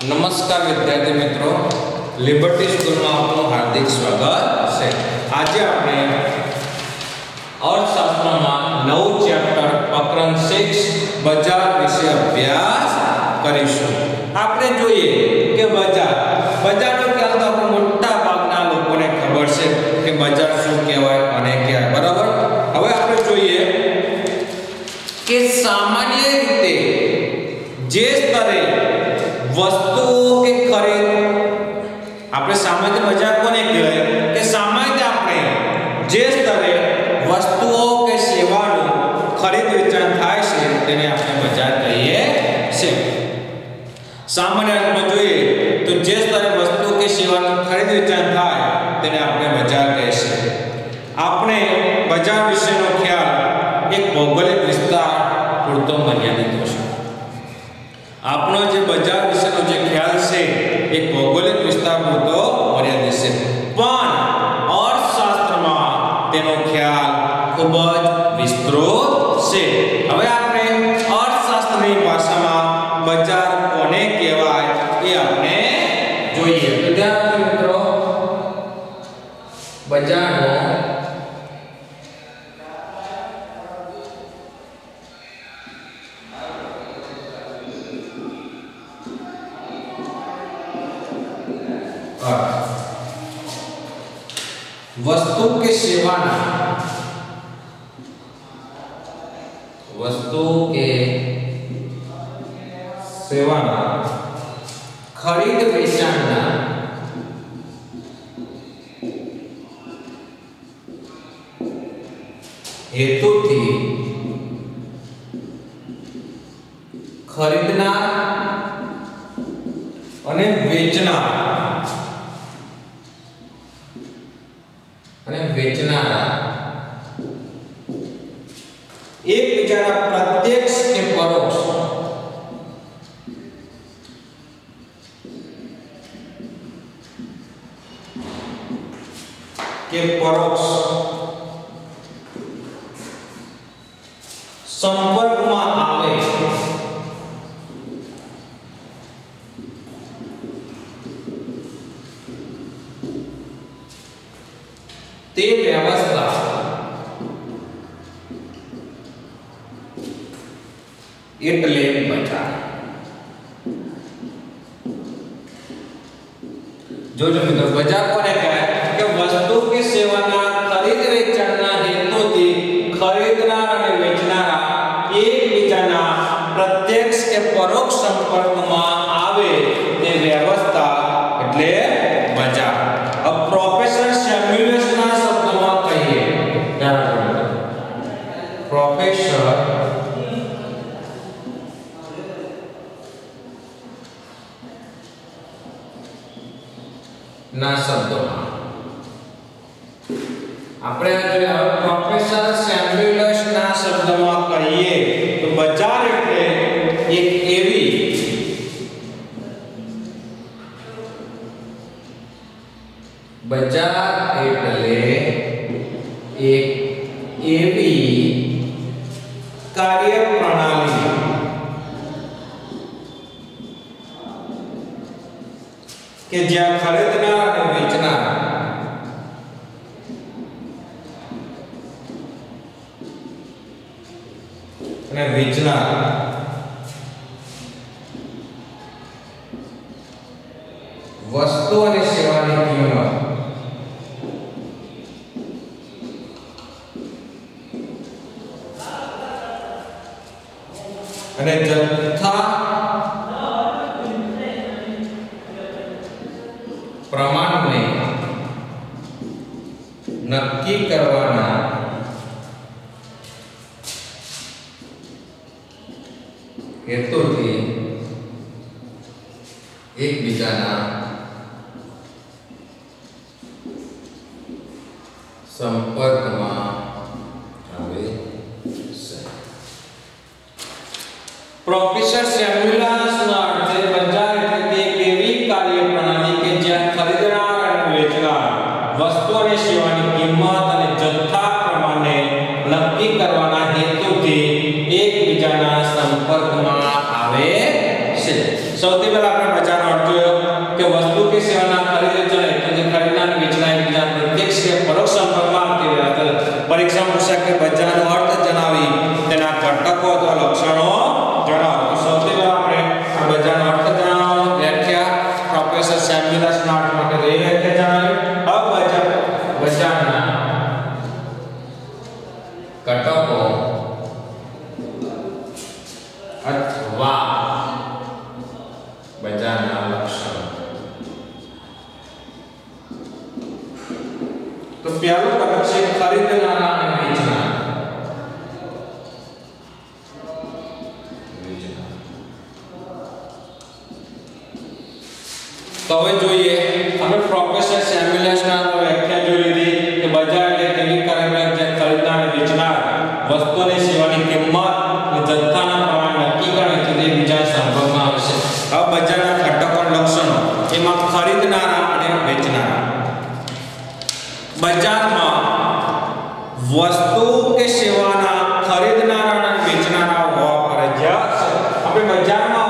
नमस्कार विद्यार्थी मित्रों, लिबर्टी स्कूल में आपको हार्दिक स्वागत है। आज आपने अर्थशास्त्र में नव चैप्टर प्रकरण 6 बजार विषय अभ्यास करीशुं। आपने જોઈએ કે બજારનો ખ્યાલ તો આપણે મોટા ભાગના લોકોને ખબર છે કે બજાર શું કહેવાય અને ક્યાં, બરાબર। હવે આપણે જોઈએ કે સામાન્ય રીતે જે સ્તરે वस्तुओं के खरीद આપણે સામાન્ય બજાર કોને કહેવાય કે સામાન્ય આપણે જે સ્તરે વસ્તુઓ કે સેવાનું ખરીદ વેચાણ થાય છે તેને આપણે બજાર કહીએ છીએ। સામાન્ય અર્થમાં જોઈએ તો જે સ્તરે વસ્તુ કે સેવાનું ખરીદ વેચાણ થાય તેને આપણે બજાર કહીએ છીએ। આપણે બજાર વિશેનો ખ્યાલ એક ભૌગોલિક વિસ્તાર પૂરતો મર્યાદિત છે। આપણો જે બજાર વિશેનો જે ખ્યાલ છે એક ભૌગોલિક વિસ્તાર પૂરતો મર્યાદિત છે, પણ અર્થશાસ્ત્રમાં તેનો ખ્યાલ ખૂબ જ વિસ્તૃત છે। હવે આપણે અર્થશાસ્ત્રની ભાષામાં બજાર કોને કહેવાય એ આપણે જોઈએ। વિદ્યાર્થી મિત્રો, બજારનો वस्तु के सेवाना खरीद वेचाणना हेतुथी खरीदनार અને वेचनारा एक बीजाना प्रत्यक्ष के परोक्ष संपर्क में आवे ते व्यवस्था એટલે બજાર। જોજો મિત્રો, બજાર કોને કહેવાય કે વસ્તુ કે સેવાના ખરીદ વેચાણના હેતુથી ખરીદનાર અને વેચનારા એકબીજાના પ્રત્યક્ષ કે પરોક્ષ સંપર્કમાં આવે તે વ્યવસ્થા એટલે બજાર। अब प्रोफेसर सैमुएल्स ना शब्दों कहिए, प्रोफेसर ना शब्दों આપણે જો પ્રોફેસર સેમ્યુઅલ્સ ના શબ્દમાં કહીએ તો બજાર એટલે એક એવી बजार એટલે એક એવી કાર્યપ્રણાલી કે જ્યાં ખરીદનાર અને વેચનાર वस्तु અને સેવાની કિંમત અને જથ્થા પ્રમાણને નક્કી કરવાના હેતુથી એકબીજાના સંપર્કમાં આવે છે। प्रोफेसर सैमुएल्स ना अर्थे बजार એટલે એક એવી કાર્યપ્રણાલી કે જ્યાં ખરીદનાર અને વેચનાર વસ્તુ અને સેવાની કિંમત અને જથ્થા પ્રમાણે નક્કી કરવાના હેતુથી એકબીજાના સંપર્કમાં આવે છે। સૌથી પહેલા આપણે બજારનો કે સેવાના ખરીદ વેચાણ એટલે ખરીદનાર અને વેચનાર એકબીજા પ્રત્યક્ષ કે પરોક્ષ સંપર્કમાં આવતી રહ્યા. પરીક્ષા પૂછે કે બજારનો અર્થ જણાવી તેના ઘટકો અથવા લક્ષણો જણાવો. તો સૌથી પહેલા આપણે આ બજારનો અર્થ જણાવવાનો વ્યાખ્યા પ્રોફેસર સેમ્યુઅલ સ્માર્ટ માટે એ વ્યાખ્યા જણાવી. બજારના ઘટકો અથવા બજારના લક્ષણો. તો પહેલું ઘટક છે ખરીદનારા અને વેચનાર. તો હવે જોઈએ આપણે પ્રોફેસર સેમ્યુઅલ્સના વ્યાખ્યા જોઈ લીધી કે બજાર એટલે તેવી કાર્યવાહી જે ખરીદનાર અને વેચનાર વસ્તુની સેવાની કિંમત અને જથ્થાના પ્રમાણ નક્કી કરે છે તે બીજા સંપર્કમાં આવે છે. હવે બજારના ઘટકો લક્ષણો એમાં ખરીદનારા અને વેચનારા. બજારમાં વસ્તુ કે સેવાના ખરીદનારા અને વેચનારા હોવા ફરજિયાત છે. આપણે બજારમાં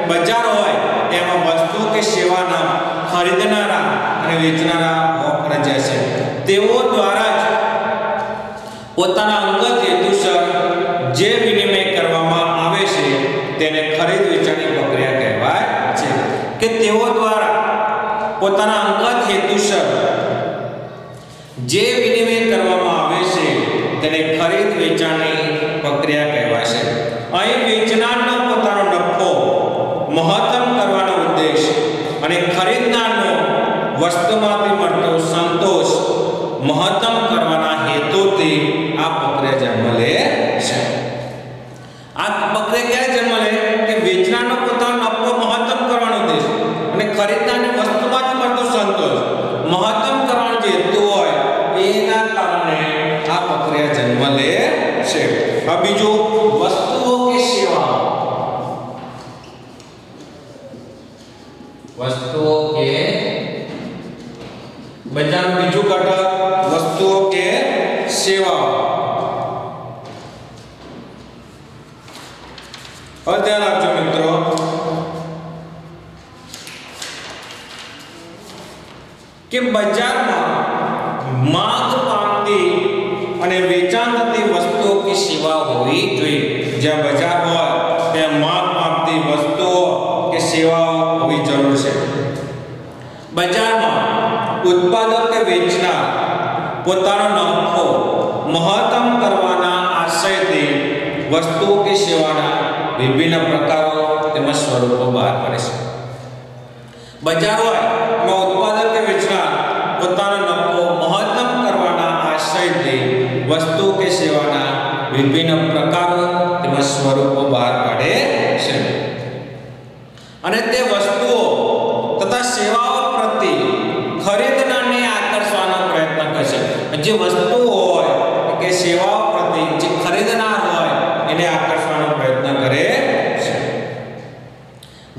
બજાર હોય તેમાં વસ્તુ કે સેવાના ખરીદનારા અને વેચનારા હોવા ફરજિયાત છે. તેઓ દ્વારા જ પોતાના અંગત હેતુસર જે વિનિમય કરવામાં આવે છે તેને ખરીદ વેચાણની પ્રક્રિયા કહેવાય છે. કે તેઓ દ્વારા પોતાના અંગત હેતુસર જે વિનિમય કરવામાં આવે છે તેને ખરીદ વેચાણની પ્રક્રિયા કહેવાય છે. અહીં વેચનારનો પોતાનો નફો મહત્તમ કરવાનો ઉદ્દેશ અને ખરીદનારનો વસ્તુમાંથી મળતો સંતોષ મહત્તમ કરવાના હેતુથી આ પ્રક્રિયા જન્મ લે છે. આ પ્રક્રિયા ક્યારે જન્મ લે કે વેચનારનો પોતાનો નફો મહત્તમ કરવાનો ઉદ્દેશ અને ખરીદનારની વસ્તુમાંથી મળતો સંતોષ મહત્તમ કરવાનો જે હેતુ હોય એના કારણે આ પ્રક્રિયા જન્મ લે છે. આ બીજું વસ્તુઓ કે સેવાઓ. વસ્તુઓ કે બજારનું બીજું ઘટક વસ્તુઓ કે સેવાઓ. હવે ધ્યાન આપજો મિત્રો કે બજારમાં માંગ પામતી અને વેચાણ થતી વસ્તુઓ કે સેવાઓ હોવી જોઈએ. જ્યાં બજાર હોય ત્યાં માંગ પામતી વસ્તુઓ કે સેવાઓ હોવી જરૂર છે. બજારમાં ઉત્પાદક કે વેચનાર પોતાનો નફો મહત્તમ કરવાના આશયથી વસ્તુઓ કે સેવાના વિભિન્ન પ્રકારો તેમજ સ્વરૂપો બહાર પાડે છે. બજાર હોય એમાં ઉત્પાદક કે વેચનાર પોતાનો નફો મહત્તમ કરવાના આશયથી વસ્તુ કે સેવાના વિભિન્ન પ્રકારો તેમજ સ્વરૂપો બહાર પાડે છે. અને તે વસ્તુઓ તથા સેવાઓ પ્રત્યે ખરીદનારને આકર્ષવાનો પ્રયત્ન કરશે. જે વસ્તુઓ હોય કે સેવાઓ પ્રત્યે જે ખરીદનાર હોય એને આકર્ષવાનો પ્રયત્ન કરે છે.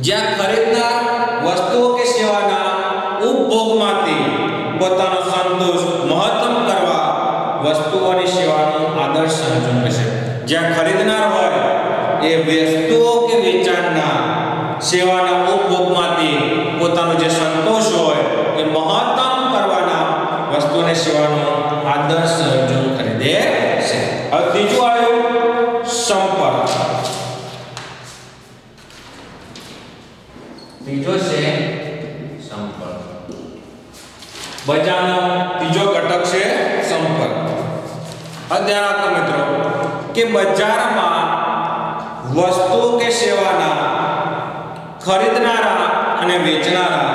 જ્યાં ખરીદનાર વસ્તુઓ કે સેવાના ઉપભોગમાંથી પોતાનો સંતોષ મહત્તમ કરવા વસ્તુઓની સેવાનું આદર્શ સંયોજન કરશે. જ્યાં ખરીદનાર હોય એ વસ્તુઓ કે વેચાણના સેવાના ઉપભોગમાંથી પોતાનો જે સંતોષ હોય એ મહત્તમ કરવાના વસ્તુને સેવાનું આદર્શ સંયોજન ખરીદે છે. હવે ત્રીજું આવ્યું સંપર્ક. ત્રીજો છે સંપર્ક. બજારનો ત્રીજો ઘટક છે સંપર્ક. હવે ધ્યાન આપો મિત્રો કે બજારમાં વસ્તુ કે સેવાના ખરીદનારા અને વેચનારા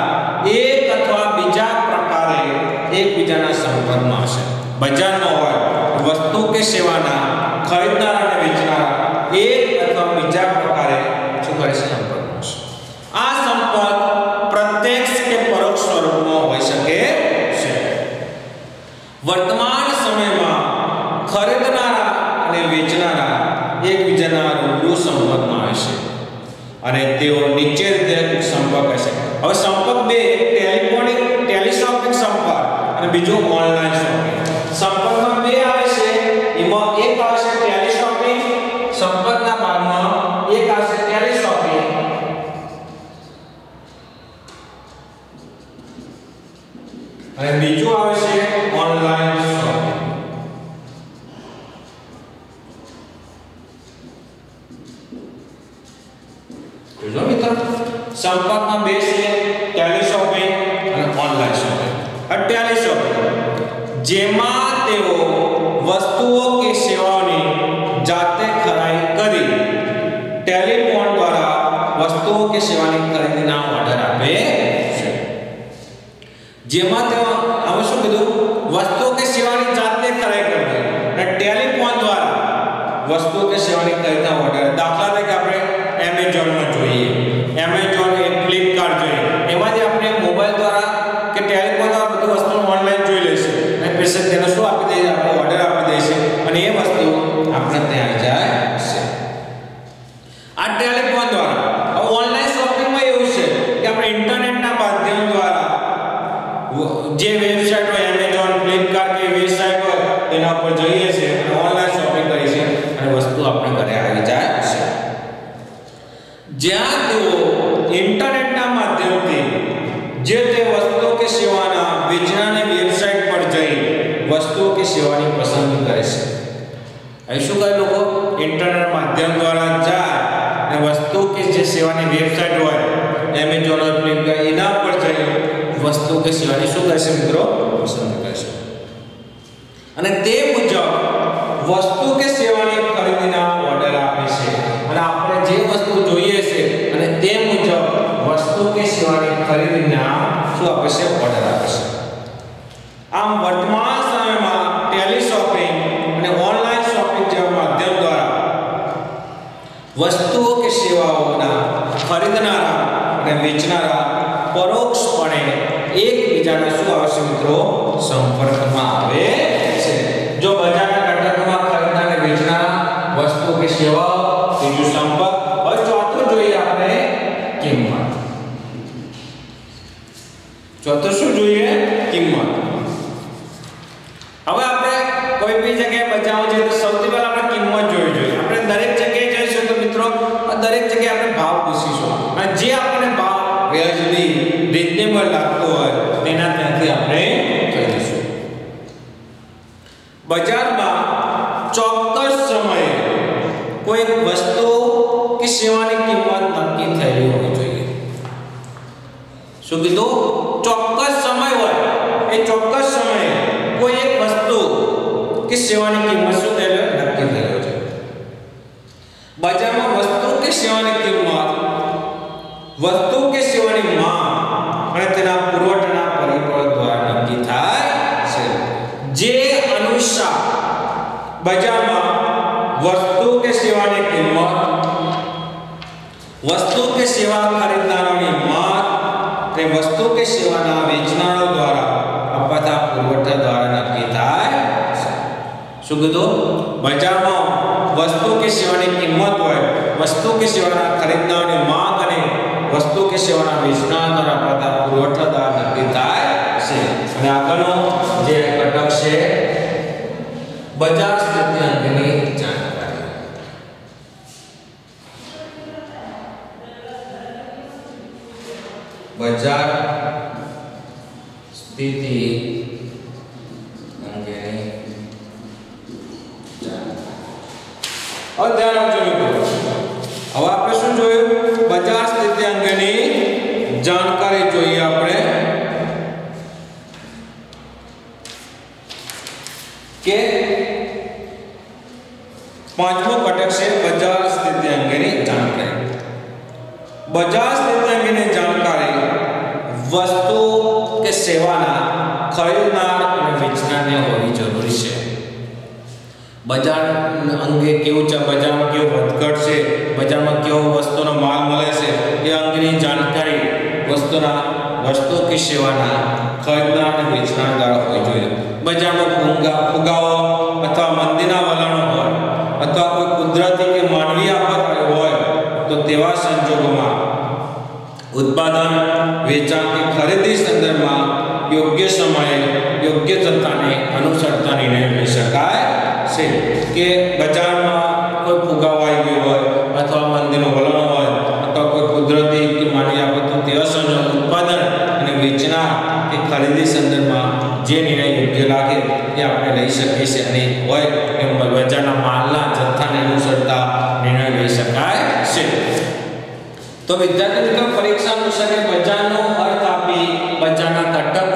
એક અથવા બીજા પ્રકારે એકબીજાના સંપર્કમાં હશે. બજારનો હોય વસ્તુ કે સેવાના ખરીદનારા અને વેચનારા એક અથવા બીજા પ્રકારે શું કરે છે સંપર્કમાં હશે. આ સંપર્ક પ્રત્યક્ષ કે પરોક્ષ સ્વરૂપમાં હોઈ શકે છે. વર્તમાન સમયમાં ખરીદનારા અને વેચનારા એકબીજાના રૂબરૂ સંપર્કમાં આવે છે અને તેઓ નીચે રીતે સંપર્ક હશે. હવે સંપર્ક બે ટેલિફોનિક ટેલિશોપિક સંપર્ક અને બીજો ઓનલાઈન શોપિંગ. સંપર્કમાં બે આવે છે. એમાં એક આવે છે ટેલિશોપિંગ સંપર્કના ભાગમાં એક આવે છે ટેલિશોપિંગ સંપર્કમાં બે છે ટેલિશોપિંગ અને ઓનલાઈન શોપિંગ. ટેલિશોપિંગ જેમાં તેઓ વસ્તુઓ કે સેવાઓની જાતે ખરીદી કરી ટેલિફોન દ્વારા વસ્તુઓ કે સેવાની ખરીદીના ઓર્ડર આપે છે. જેમાં તેઓ હવે શું કીધું, વસ્તુઓ કે સેવાની જાતે ખરીદી કરે અને ટેલિફોન દ્વારા વસ્તુઓ કે સેવાની ખરીદીના ઓર્ડર. દાખલા તરીકે આપણે એમેઝોનમાં જોઈએ, એમેઝોન એ ફ્લિપકાર્ટ જોઈએ, એમાંથી આપણે મોબાઈલ દ્વારા કે ટેલિફોન દ્વારા બધી વસ્તુ ઓનલાઈન જોઈ લઈશું અને પછી તેનો શું આપી દઈએ, આપણે ઓર્ડર આપી દઈશું અને એ વસ્તુ આપણે ત્યાં જાય છે. આ ટેલિફોન દ્વારા. હવે ઓનલાઈન શોપિંગમાં એવું છે કે આપણે ઇન્ટરનેટના માધ્યમ દ્વારા જે વેબસાઈટ હોય એમેઝોન, ફ્લિપકાર્ટ કે વેબસાઈટ હોય તેના પર જઈએ છીએ અને ઓનલાઈન શોપિંગ કરીએ છીએ અને વસ્તુ આપણે ઘરે આવી જાય છે. જ્યાં તેઓ ઇન્ટરનેટના માધ્યમથી જે તે વસ્તુઓ કે સેવાના વેચનારની વેબસાઈટ પર જઈ વસ્તુઓ કે સેવાની પસંદગી કરે છે. અહીં શું કરે લોકો, ઇન્ટરનેટ માધ્યમ દ્વારા જાય અને વસ્તુ કે જે સેવાની વેબસાઈટ હોય એમેઝોન or ફ્લિપકાર્ટ એના પર જઈ વસ્તુ કે સેવાની શું કરે છે મિત્રો, પસંદ કરે છે અને તે મુજબ વસ્તુ કે સેવાની ખરીદીના ઓર્ડર આપે છે અને આપણે જે વસ્તુ જોઈએ છે અને તે મુજબ વસ્તુ કે સેવાની ખરીદીના શું આપે છે, ઓર્ડર આપે છે. આમ વર્તમાન સમયમાં ટેલિશોપિંગ અને ઓનલાઈન શોપિંગ જેવા માધ્યમ દ્વારા વસ્તુઓ કે સેવાઓના ખરીદનારા અને વેચનારા પરોક્ષપણે એકબીજાના શું આવે છે મિત્રો, સંપર્કમાં આવે છે. જો બજારના ઘટકમાં ખરીદનાર અને વેચનારા વસ્તુઓ કે સેવાઓ, ત્રીજું સંપર્ક, હવે ચોથું જોઈએ આપણે કિંમત. ચોથું શું જોઈએ, કિંમત. હવે આપણે કોઈ બી જગ્યાએ બજાવ છે તો સૌથી પહેલા આપણે કિંમત જોવી જોઈએ. આપણે દરેક જગ્યાએ જઈશું તો મિત્રો દરેક જગ્યાએ આપણે ભાવ પૂછીશું અને જે આપણને ભાવ વ્યાજબી રીઝનેબલ લાગતો હોય તેના ત્યાંથી આપણે ખરીદીશું. બજારમાં ચોક્કસ સમયે કોઈ વસ્તુ કે સેવાની કિંમત નક્કી થયેલી હોવી જોઈએ. શું કીધું, ચોક્કસ સમય હોય એ ચોક્કસ સમયે કોઈ એક વસ્તુ કે સેવાની કિંમત શું થયેલી હોય, નક્કી થયેલી છે. બજારમાં વસ્તુ કે સેવાની કિંમત વસ્તુ કે સેવાની માંગ અને તેના પુરવઠાના પરિબળો દ્વારા નક્કી થાય છે. જે અનુસાર બજારમાં વસ્તુ કે સેવાની કિંમત વસ્તુ કે સેવા ખરીદનારોની માંગ અને વસ્તુ કે સેવાના વેચનારો દ્વારા અપાતા પુરવઠા દ્વારા નક્કી થાય છે. શું કીધું, બજારમાં વસ્તુ કે સેવાની કિંમત હોય, વસ્તુ કે સેવાના ખરીદનારની માંગ અને વસ્તુ કે સેવાના વેચનાર દ્વારા અપાતા પુરવઠા દ્વારા નક્કી થાય છે. અને આગળનો જે ઘટક છે બજાર સ્થિતિ અંગેની જાણકારી. બજાર સ્થિતિ અંગેની જાણકારી. હવે ધ્યાન આપજો મિત્રો. હવે આપણે શું જોયું, બજાર સ્થિતિ અંગેની જાણકારી જોઈએ આપણે કે પાંચમો ઘટક છે બજાર સ્થિતિ અંગેની જાણકારી. બજાર સ્થિતિ અંગેની જાણકારી વસ્તુ કે સેવાના ખરીદનાર અને વેચનારને હોવી જરૂરી છે. બજાર અંગે કેવું છે, બજારમાં કેવું વધઘટ છે, બજારમાં કેવો વસ્તુનો માલ મળે છે એ અંગેની જાણકારી વસ્તુ કે સેવાના ખરીદનાર અને વેચનાર દ્વારા હોવી જોઈએ. બજારમાં ફુગાવો અથવા મંદીના વલણો હોય અથવા કોઈ કુદરતી કે માનવીય આફત હોય તો તેવા સંજોગોમાં ઉત્પાદન, વેચાણ કે ખરીદી સંદર્ભમાં યોગ્ય સમયે યોગ્ય જથ્થાને અનુસરતા નિર્ણય લઈ શકાય છે. કે બજારમાં કોઈ ફુગાવો આવી ગયો હોય અથવા મંદીનો વલણ હોય અથવા કોઈ કુદરતી કે માનવીય આફત, તેવા સંજોગોમાં ઉત્પાદન અને વેચનાર કે ખરીદી સંદર્ભમાં જે નિર્ણય યોગ્ય લાગે એ આપણે લઈ શકીએ છીએ અને હોય એમ બજારના માલના જથ્થાને અનુસરતા નિર્ણય લઈ શકાય છે. તો વિદ્યાર્થી મિત્રો પરીક્ષા સોલ્યુશને બજારનો અર્થ આપી બજારના ઘટકો